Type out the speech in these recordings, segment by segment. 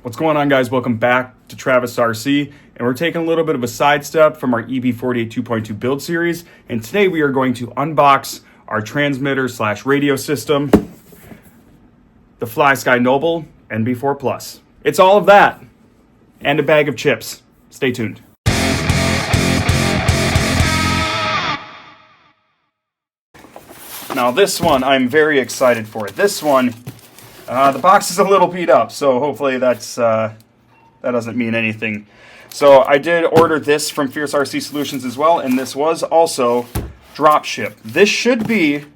What's going on, guys? Welcome back to Travis RC, and we're taking a little bit of a sidestep from our EB48 2.2 build series, and today we are going to unbox our transmitter / radio system, the Flysky Noble NB4 It's all of that and a bag of chips. Stay tuned. Now this one I'm very excited for. This one, the box is a little beat up, so hopefully that doesn't mean anything. So I did order this from Fierce RC Solutions as well, and this was also drop ship. This should be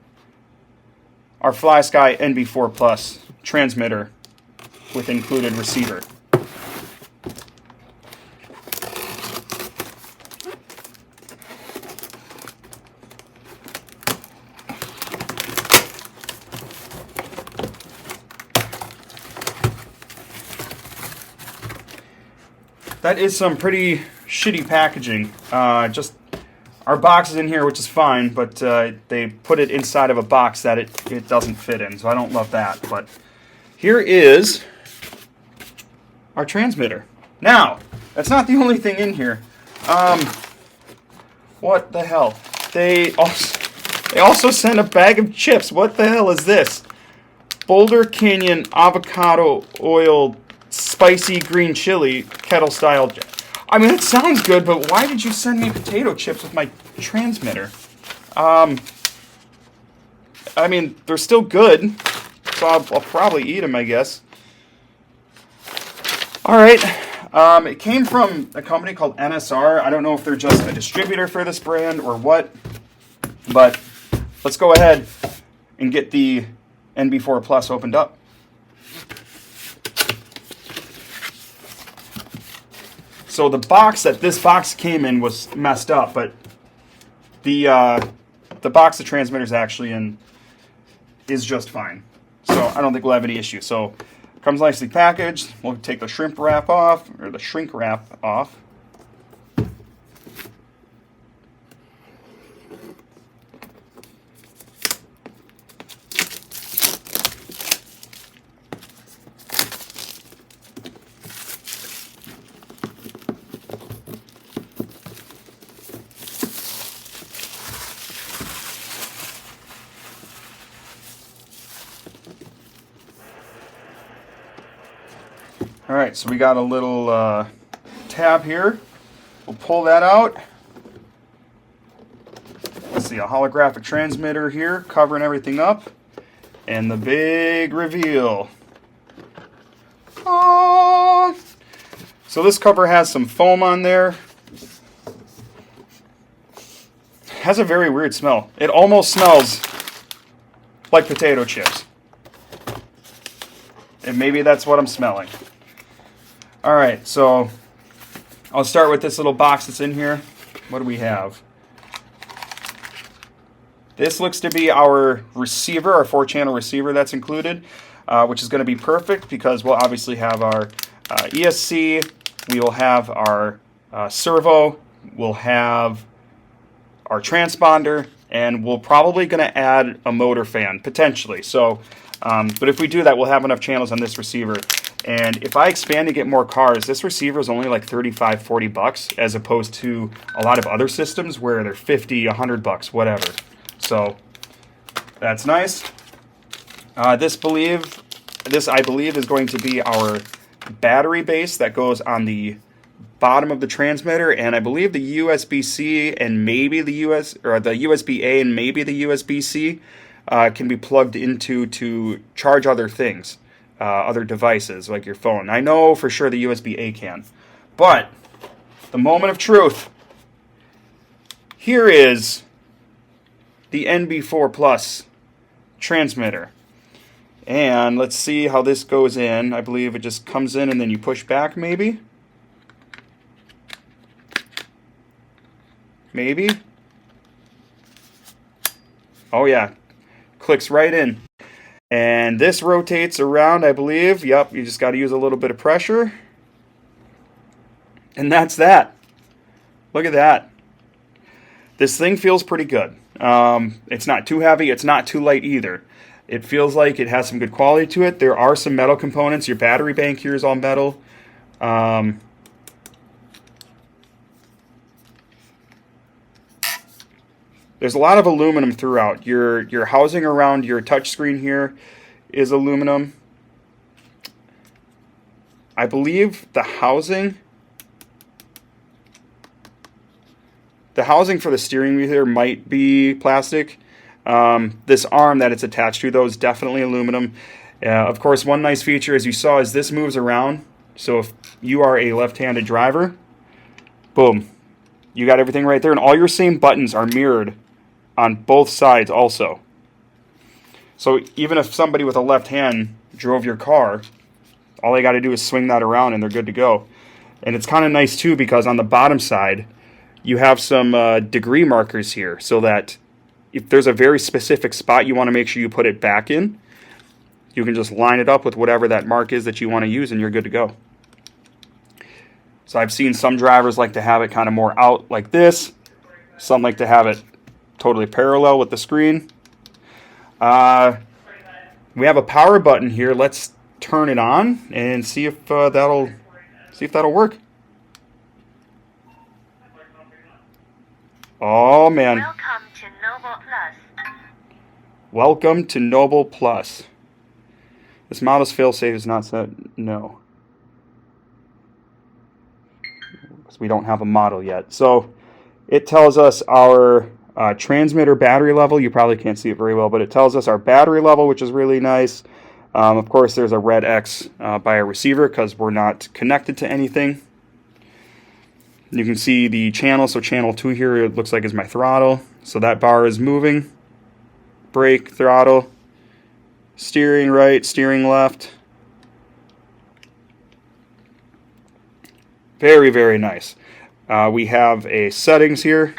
our Flysky NB4 transmitter with included receiver. That is some pretty shitty packaging. Just our box is in here, which is fine, but they put it inside of a box that it doesn't fit in, so I don't love that. But here is our transmitter. Now, that's not the only thing in here. What the hell? They also sent a bag of chips. What the hell is this? Boulder Canyon avocado oil spicy green chili kettle style. I mean, it sounds good, but why did you send me potato chips with my transmitter? I mean, they're still good, so I'll probably eat them, I guess. Alright, it came from a company called NSR. I don't know if they're just a distributor for this brand or what, but let's go ahead and get the NB4 opened up. So the box that this box came in was messed up, but the box the transmitter's actually in is just fine. So I don't think we'll have any issue. So it comes nicely packaged. We'll take the shrink wrap off. Alright, so we got a little tab here. We'll pull that out. Let's see, a holographic transmitter here covering everything up. And the big reveal. Oh! So this cover has some foam on there. Has a very weird smell. It almost smells like potato chips. And maybe that's what I'm smelling. Alright, so I'll start with this little box that's in here. What do we have? This looks to be our receiver, our 4-channel receiver that's included, which is going to be perfect because we'll obviously have our ESC, we will have our servo, we'll have our transponder, and we're probably going to add a motor fan, potentially. So, but if we do that, we'll have enough channels on this receiver. And if I expand to get more cars, this receiver is only like $35-40 as opposed to a lot of other systems where they're $50-100, whatever. So that's nice. This I believe is going to be our battery base that goes on the bottom of the transmitter, and I believe the USB-C and maybe the USB-A and maybe the USB-C can be plugged into to charge other things. Other devices like your phone. I know for sure the USB-A can. But the moment of truth. Here is the NB4 transmitter. And let's see how this goes in. I believe it just comes in and then you push back maybe. Maybe. Oh yeah. Clicks right in. And this rotates around, I believe. Yep, you just got to use a little bit of pressure. And that's that. Look at that. This thing feels pretty good. It's not too heavy. It's not too light either. It feels like it has some good quality to it. There are some metal components. Your battery bank here is all metal. There's a lot of aluminum throughout. Your housing around your touchscreen here is aluminum. I believe the housing for the steering wheel here might be plastic. This arm that it's attached to, though, is definitely aluminum. Of course, one nice feature, as you saw, is this moves around. So if you are a left-handed driver, boom, you got everything right there. And all your same buttons are mirrored on both sides also. So even if somebody with a left hand drove your car, all they got to do is swing that around and they're good to go. And it's kind of nice too, because on the bottom side you have some degree markers here, so that if there's a very specific spot you want to make sure you put it back in, you can just line it up with whatever that mark is that you want to use and you're good to go. So I've seen some drivers like to have it kind of more out like this. Some like to have it totally parallel with the screen. We have a power button here. Let's turn it on and see if that'll work. Oh man! Welcome to Noble Plus. Welcome to Noble Plus. This model's failsafe is not set. No, because we don't have a model yet. So it tells us our transmitter battery level. You probably can't see it very well, but it tells us our battery level, which is really nice. Of course, there's a red X by a receiver because we're not connected to anything. You can see the channel. So channel 2 here, it looks like is my throttle. So that bar is moving. Brake, throttle, steering right, steering left. Very, very nice. We have a settings here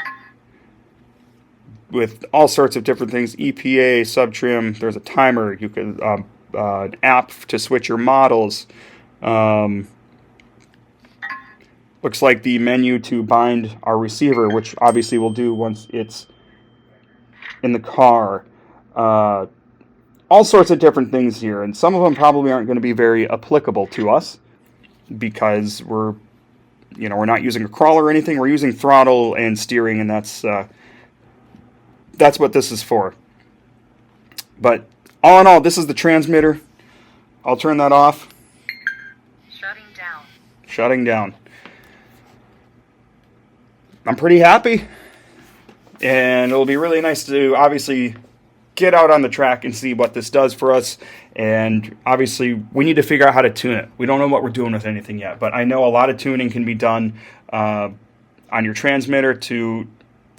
with all sorts of different things. EPA, subtrim, there's a timer. You could an app to switch your models. Looks like the menu to bind our receiver, which obviously we'll do once it's in the car. All sorts of different things here, and some of them probably aren't going to be very applicable to us because we're not using a crawler or anything. We're using throttle and steering, and that's what this is for. But all in all, this is the transmitter. I'll turn that off. Shutting down. Shutting down. I'm pretty happy, and it'll be really nice to obviously get out on the track and see what this does for us. And obviously we need to figure out how to tune it. We don't know what we're doing with anything yet, but I know a lot of tuning can be done on your transmitter to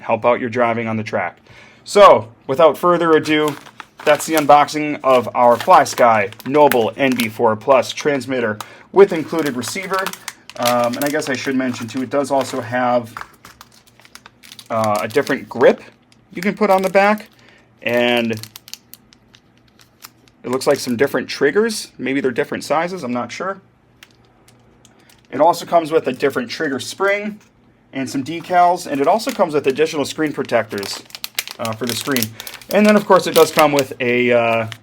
help out your driving on the track. So without further ado, that's the unboxing of our Flysky Noble NB4 Plus transmitter with included receiver. And I guess I should mention too, it does also have a different grip you can put on the back, and it looks like some different triggers. Maybe they're different sizes, I'm not sure. It also comes with a different trigger spring and some decals, and it also comes with additional screen protectors for the screen. And then of course it does come with a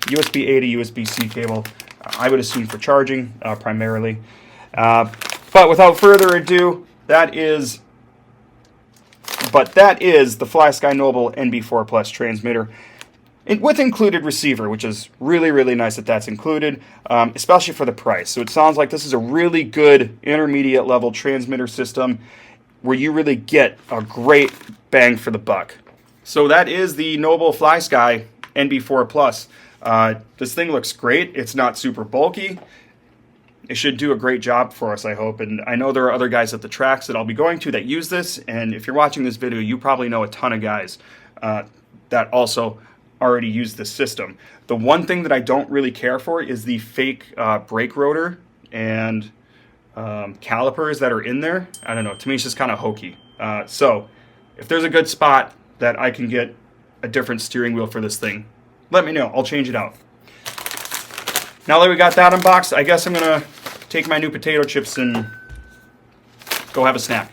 USB-A to USB-C cable, I would assume for charging primarily. But without further ado, that is the Flysky Noble NB4 Plus transmitter with included receiver, which is really, really nice that that's included, especially for the price. So it sounds like this is a really good intermediate level transmitter system where you really get a great bang for the buck. So that is the Noble Flysky NB4 Plus. This thing looks great. It's not super bulky. It should do a great job for us, I hope. And I know there are other guys at the tracks that I'll be going to that use this. And if you're watching this video, you probably know a ton of guys that also already use this system. The one thing that I don't really care for is the fake brake rotor and calipers that are in there. I don't know. To me, it's just kind of hokey. So if there's a good spot that I can get a different steering wheel for this thing, let me know. I'll change it out. Now that we got that unboxed, I guess I'm going to take my new potato chips and go have a snack.